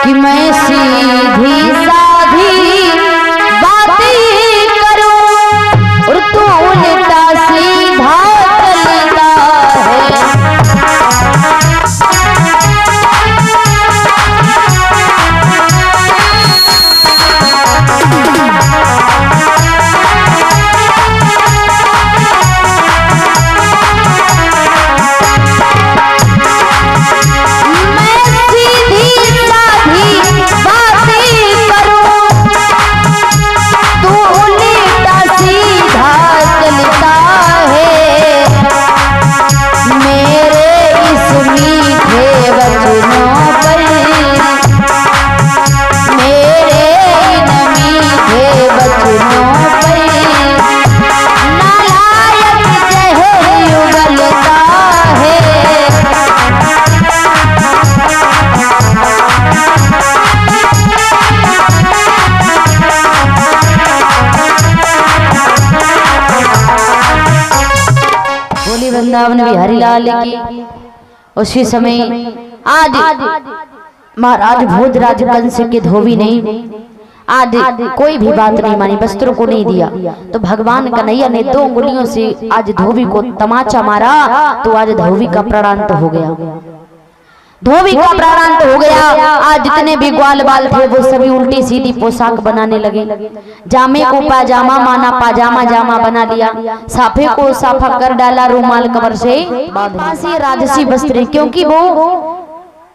कि मैं सीधी साधी बातें करूं और तू उल्टा सीधा चलता वृंदावन बिहारी लाल की। उसी समय आज महाराज भोजराज कंस के धोबी नहीं आज कोई भी बात नहीं मानी, वस्त्रों को नहीं दिया, तो भगवान कन्हैया ने 2 उंगलियों से आज धोबी को तमाचा मारा, तो आज धोबी का प्राणांत हो गया। धोबी का प्राणांत हो गया। आज जितने भी ग्वाल बाल थे वो सभी उल्टी सीधी पोशाक बनाने लगे। जामे को पाजामा माना, पाजामा जामा बना लिया, साफे को साफा कर डाला, रूमाल कमर से राजसी वस्त्र, क्योंकि वो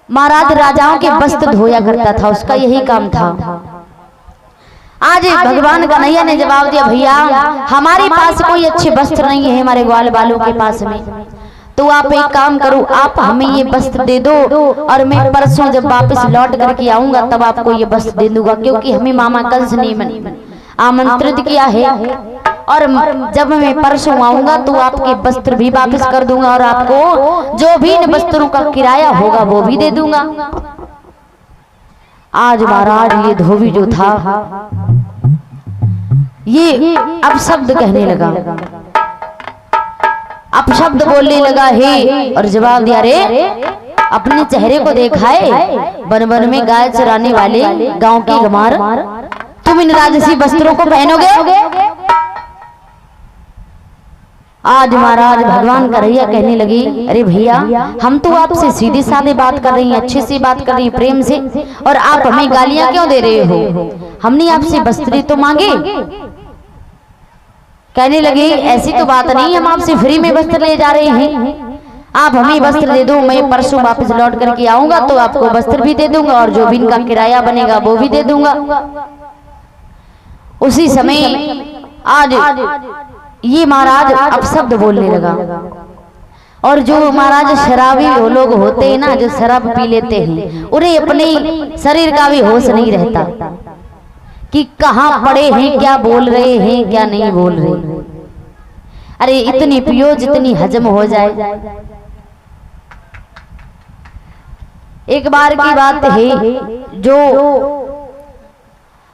महाराज राजाओं के वस्त्र धोया करता था, उसका यही काम था। आज भगवान कन्हैया ने जवाब दिया, भैया हमारे पास कोई अच्छे वस्त्र नहीं है हमारे ग्वाल बालों के पास में, तो आप एक काम करो, आप हमें ये वस्त्र दे दो और मैं परसों जब वापस लौट करके आऊंगा तब आपको ये वस्त्र दे दूंगा, क्योंकि हमें मामा कंस ने आमंत्रित किया है और जब मैं परसों आऊंगा तो आपके वस्त्र भी वापस कर दूंगा और आपको जो भी इन वस्त्रों का किराया होगा वो भी दे दूंगा। आज महाराज ये धोबी जो था ये अब शब्द कहने लगा, अब शब्द बोलने लगा है और जवाब दिया, रे अपने चेहरे को देखा है, वन वन में गाय चराने वाले गांव के गमार, तुम इन राजसी वस्त्रों को पहनोगे? आज महाराज भगवान कन्हैया कहने लगी, अरे भैया हम तो आपसे सीधी सादी बात कर रही हैं, अच्छे से बात कर रही हैं, प्रेम से, और आप हमें गालियां क्यों दे रहे हो? हमने आपसे वस्त्र तो मांगे। कहने लगे ऐसी तो बात नहीं, हम आपसे फ्री में वस्त्र ले जा रहे हैं, आप हमें वस्त्र दे दो, मैं परसों वापस लौट करके आऊंगा तो आपको वस्त्र भी दे दूंगा और जो भी इनका किराया बनेगा वो भी दे दूंगा। उसी समय आज ये महाराज अपशब्द बोलने लगा, और जो महाराज शराबी लोग होते हैं ना, जो शराब पी लेते हैं, उन्हें अपने शरीर का भी होश नहीं रहता कि कहाँ पड़े हैं, क्या बोल रहे हैं, क्या नहीं बोल रहे। अरे इतनी पियो जितनी हजम हो जाए। एक बार की बात है, जो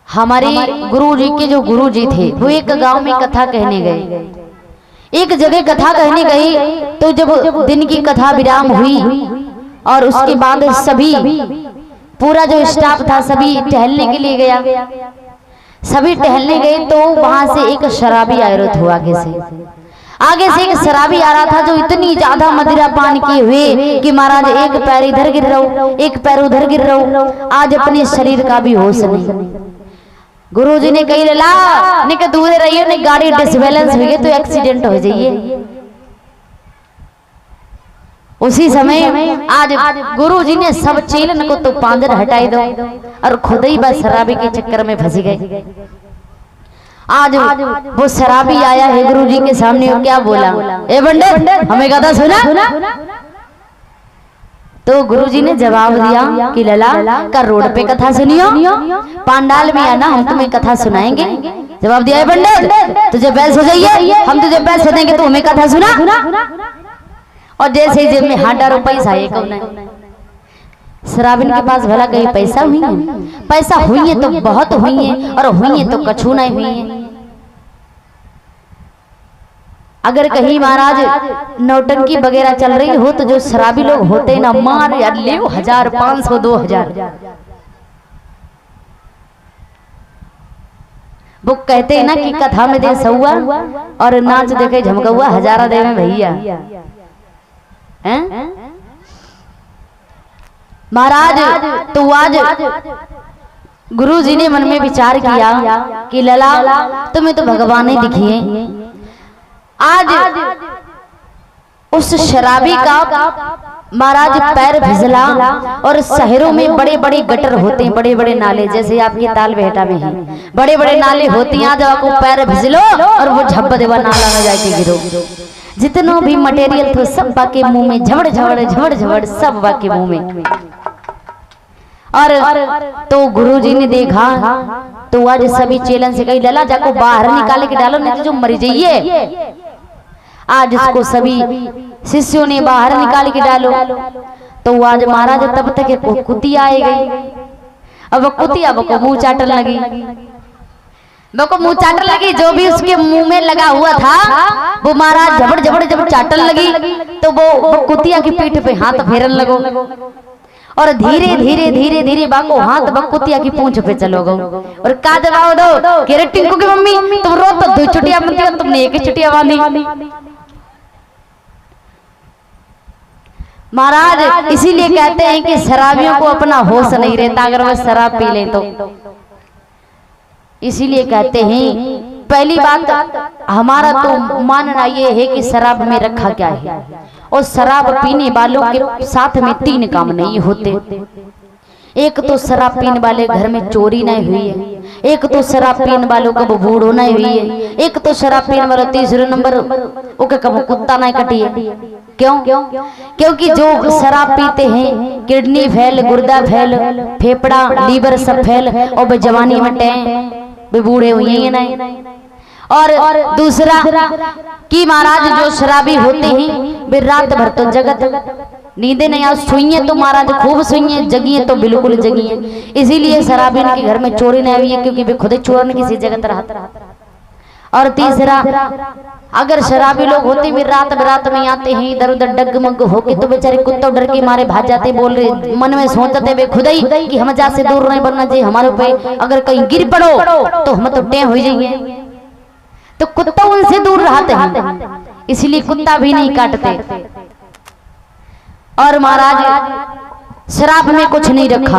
हमारे गुरुजी के जो गुरुजी थे वो एक गांव में कथा कहने गए, एक जगह कथा कहने गए, तो जब दिन की कथा विराम हुई और उसके बाद सभी पूरा जो स्टाफ था सभी टहलने के लिए गया, सभी टहलने गए तो वहां से एक शराबी आया हुआ आगे से एक शराबी आ रहा था जो इतनी ज्यादा मदिरा पान किए हुए कि महाराज एक पैर इधर गिर रहा हूं, एक पैर उधर गिर रहा हूं, आज अपने शरीर का भी होश नहीं। गुरुजी ने कही ला ने के दूर रहिए, ने गाड़ी डिसबैलेंस हो गई तो एक्सीडेंट हो जाइए। उसी समय आज गुरुजी ने सब चेलन को तो पांजर हटाई दो और खुद ही बस शराबी के चक्कर में फंस गए। आज वो शराबी आया है गुरुजी के सामने, क्या बोला, ए पंडित हमें कथा सुना? तो गुरुजी ने जवाब दिया कि लला का रोड पे कथा सुनियो, पांडाल में आना हम तुम्हें कथा सुनाएंगे। जवाब दिया, पंडित तुझे बैस हो जाइए, हम तुझे बैस हो देंगे, तो हमें कथा सुना। और जैसे ही जेब में हाथ डालो पैसा है कौन है? शराबिन के पास भला कहीं पैसा हुई है? पैसा हुई है तो बहुत हुई है, और हुई है तो कछू नहीं हुई है। अगर कहीं महाराज नौटंकी वगैरह चल रही हो तो जो शराबी लोग होते हैं ना, मार या ले 1000 500 2000, वो कहते हैं ना कि कथा में दे सौआ और नाच देखे झमकौआ हजारा दे में भैया। हैं महाराज तो आज गुरु जी ने मन में विचार किया कि लला तुम्हें तो भगवान ही दिखिए। आज उस शराबी का महाराज पैर फिसला और शहरों में बड़े बड़े गटर होते हैं, बड़े बड़े नाले, जैसे आपके ताल बेहटा में है बड़े बड़े नाले होते हैं। आज आपको पैर फिसलो और वो झप देवा नाला में जाके गिरो। जितनों भी मटेरियल थे सब बाके मुंह में झवड़ झवड़ झवड़ झवड़ सब बाके मुंह में। और तो गुरुजी ने देखा तो आज सभी चेलन से कही लला जाको बाहर निकाले के डालो नहीं तो जो मर जाइए। आज उसको सभी शिष्यों ने बाहर निकाल के डालो तो आज महाराज तब तक कुतिया आई गई। अब वो कुतिया वो मुंह चाटन लगी, वो मुंह चाटन लगी। जो भी उसके मुंह में लगा हुआ था वो महाराज झबड़ झबड़ जब चाटन लगी तो वो कुतिया की पीठ पे हाथ फेरन लगो और धीरे धीरे धीरे धीरे बाको हाथ बकुतिया की पूंछ पे चलो गो। और का जवाब दो कि रे टिंकू की मम्मी तुम रो तो 2 छुट्टियां बनती हो, तुमने 1 छुट्टियां बांधी। महाराज इसीलिए कहते हैं कि शराबियों को अपना होश नहीं रहता अगर वह शराब पी ले तो। इसीलिए कहते हैं पहली बात हमारा तो मानना ये है कि शराब में रखा क्या है, और शराब पीने वालों के साथ में 3 काम नहीं होते। एक तो शराब पीने वाले घर में चोरी नहीं हुई है, एक तो शराब पीने वालों का बूढ़ो नहीं हुई है, एक तो शराब पीने वालों 3 नंबर ओके कब कुत्ता नहीं कटी है। क्यों? क्योंकि जो शराब पीते हैं किडनी फेल, गुर्दा फेल, फेफड़ा, लीवर सब फेल और वे जवानी में वे बूढ़े हुए हैं नहीं। और दूसरा कि महाराज जो शराबी होते हैं वे रात भर तो जगत नींदे नहीं, आज सुइए तो महाराज खूब सुइए, जगिए तो बिल्कुल जगिए। इसीलिए शराबी के घर में चोरी नहीं हुई है क्योंकि वे खुद चोरन किसी जगत रहता। और तीसरा अगर शराबी लोग होते वे रात बरात में आते हैं इधर उधर डगमग होके तो बेचारे कुत्तों डर के मारे भाग जाते, बोल रहे मन में सोचते वे खुद ही कि हम जा से दूर नहीं बनना चाहिए, हमारे पे अगर कहीं गिर पड़ो तो हम तो टें हो जाएंगे। तो कुत्ता उनसे दूर रहते हैं, इसलिए कुत्ता भी नहीं काटते। और महाराज शराब में कुछ नहीं रखा।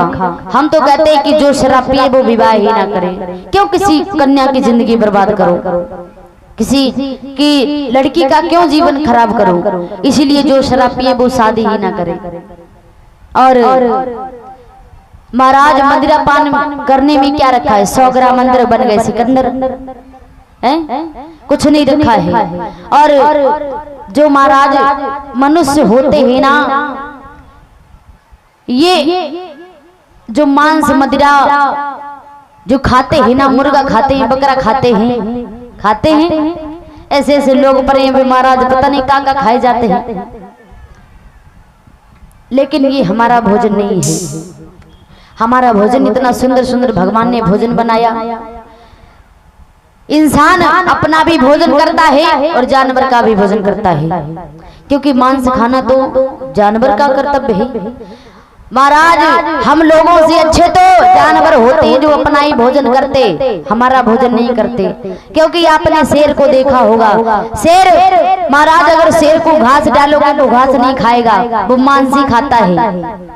हम तो कहते हैं कि जो शराब पिए वो विवाह ही ना करे। क्यों किसी कन्या की जिंदगी बर्बाद करो, किसी की लड़की का क्यों जीवन खराब करो। इसीलिए जो शराब पिए वो शादी ही ना करे। और महाराज मदिरा पान करने में क्या रखा है? 100 ग्राम मंदिर बन गए सिकंदर, कुछ नहीं रखा है। और जो महाराज मनुष्य होते हैं ना, ये जो मांस मदिरा जो खाते हैं ना, मुर्गा खाते हैं, बकरा खाते हैं, ऐसे ऐसे लोग परे महाराज पता नहीं का खाए जाते हैं। लेकिन ये हमारा भोजन नहीं है। हमारा भोजन इतना सुंदर सुंदर भगवान ने भोजन बनाया। इंसान अपना भी भोजन करता है और जानवर का भी भोजन करता है, क्योंकि मांस खाना तो जानवर का कर्तव्य है। महाराज हम लोगों से अच्छे तो जानवर होते हैं जो अपना ही भोजन करते, हमारा भोजन नहीं करते। क्योंकि आपने शेर को देखा होगा, शेर महाराज अगर शेर को घास डालोगे तो घास नहीं खाएगा, वो मांस ही खाता है।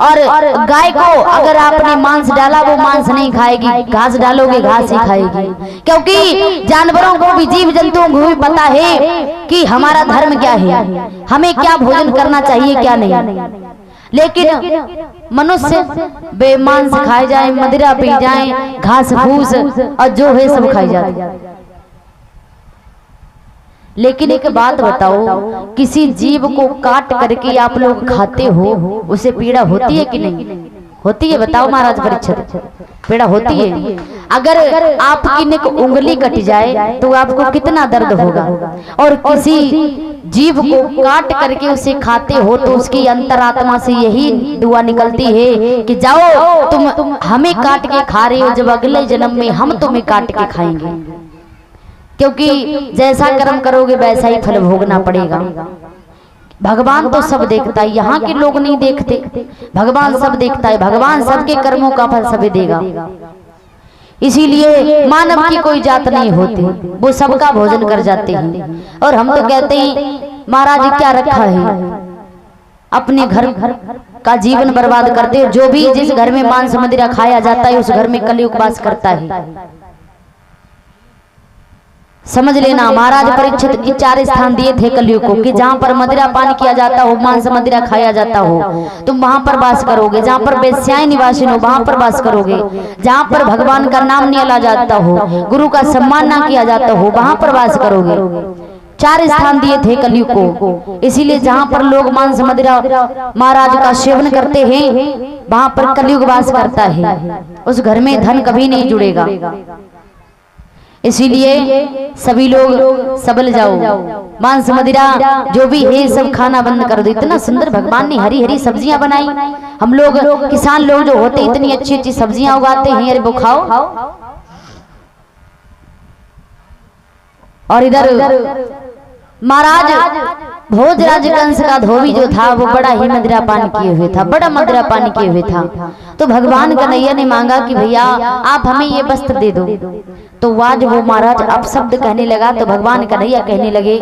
और गाय को अगर आपने मांस डाला वो मांस नहीं खाएगी, घास डालोगे घास ही खाएगी। क्योंकि जानवरों को भी, जीव जंतुओं को भी पता है कि हमारा धर्म क्या है, हमें क्या भोजन करना चाहिए क्या नहीं। लेकिन मनुष्य बेमांस खाए जाए, मदिरा पी जाए, घास फूस और जो है सब खाई जाए। लेकिन एक बात बताओ, किसी जीव को काट करके आप लोग खाते हो, उसे पीड़ा होती है कि नहीं होती है? बताओ महाराज परीक्षित, पीड़ा होती है। अगर आपकी उंगली कट जाए तो आपको कितना दर्द होगा। और किसी जीव को काट करके उसे खाते हो तो उसकी अंतरात्मा से यही दुआ निकलती है कि जाओ तुम हमें काट के खा रहे हो, जब अगले जन्म में हम तुम्हें काट के खाएंगे। क्योंकि जैसा कर्म करोगे वैसा ही फल भोगना पड़ेगा। भगवान तो सब देखता है, यहाँ के लोग नहीं देखते। भगवान सब देखता है, भगवान सबके कर्मों का फल सभी देगा। इसीलिए मानव की कोई जात नहीं होती, वो सबका भोजन कर जाते हैं। और हम तो कहते हैं महाराज क्या रखा है, अपने घर का जीवन बर्बाद करते हो। जो भी जिस घर में मांस मदिरा खाया जाता है उस घर में कलयुग वास करता है। समझ लेना, महाराज परीक्षित के 4 स्थान दिए थे कलयुग को कि जहां पर मदिरा पान किया जाता हो, मांस मदिरा खाया जाता हो, तुम वहां पर वास करोगे। जहां पर वेश्याएं निवासिन हो वहां पर वास करोगे। जहां पर भगवान का नाम नहीं लिया जाता हो, गुरु का सम्मान ना किया जाता हो, वहां पर वास करोगे। 4 स्थान दिए थे कलयुग को। इसीलिए जहां पर लोग मांस मदिरा महाराज का सेवन करते हैं वहां पर कलयुग वास करता है। उस घर में धन कभी नहीं जुड़ेगा। इसीलिए सभी लोग सबल जाओ, मांस मदिरा जो भी है सब खाना बंद कर दो। इतना सुंदर भगवान ने हरी हरी सब्जियां बनाई। हम लोग किसान लोग जो होते इतनी अच्छी अच्छी सब्जियां उगाते हैं, अरे वो खाओ। और इधर महाराज भोजराज कंस का धोबी जो था वो बड़ा ही मदिरा पान किए हुए था, बड़ा मदिरा पान किए हुए था। तो भगवान कन्हैया ने मांगा कि भैया आप हमें ये वस्त्र दे दो। तो आज वो महाराज अपशब्द कहने लगा। तो भगवान कन्हैया कहने लगे